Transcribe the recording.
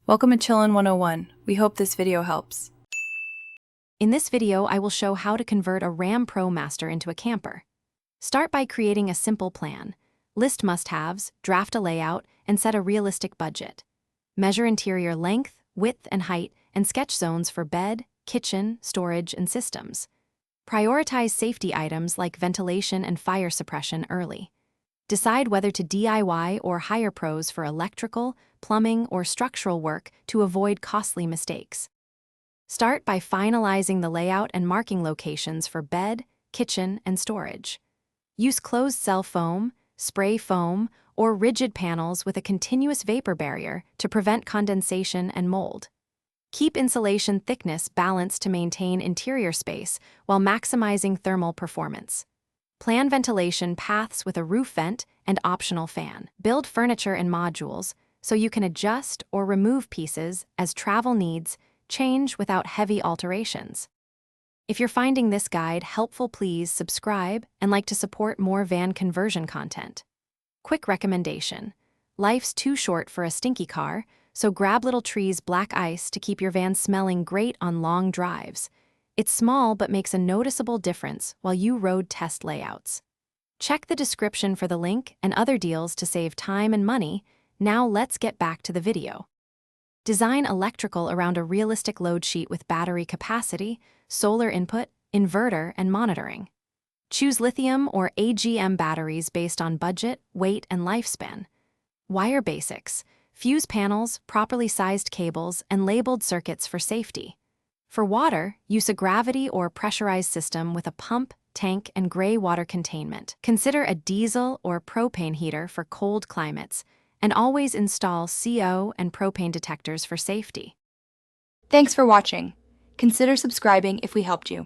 Welcome to Chillin' 101. We hope this video helps. In this video, I will show how to convert a Ram ProMaster into a camper. Start by creating a simple plan. List must-haves, draft a layout, and set a realistic budget. Measure interior length, width, and height, and sketch zones for bed, kitchen, storage, and systems. Prioritize safety items like ventilation and fire suppression early. Decide whether to DIY or hire pros for electrical, plumbing, or structural work to avoid costly mistakes. Start by finalizing the layout and marking locations for bed, kitchen, and storage. Use closed-cell foam, spray foam, or rigid panels with a continuous vapor barrier to prevent condensation and mold. Keep insulation thickness balanced to maintain interior space while maximizing thermal performance. Plan ventilation paths with a roof vent and optional fan. Build furniture in modules so you can adjust or remove pieces as travel needs change without heavy alterations. If you're finding this guide helpful, please subscribe and like to support more van conversion content. Quick recommendation: life's too short for a stinky car, so grab Little Tree's black ice to keep your van smelling great on long drives. It's small but makes a noticeable difference while you road test layouts. Check the description for the link and other deals to save time and money. Now let's get back to the video. Design electrical around a realistic load sheet with battery capacity, solar input, inverter, and monitoring. Choose lithium or AGM batteries based on budget, weight, and lifespan. Wire basics: fuse panels, properly sized cables, and labeled circuits for safety. For water, use a gravity or pressurized system with a pump, tank, and gray water containment. Consider a diesel or propane heater for cold climates, and always install CO and propane detectors for safety. Thanks for watching. Consider subscribing if we helped you.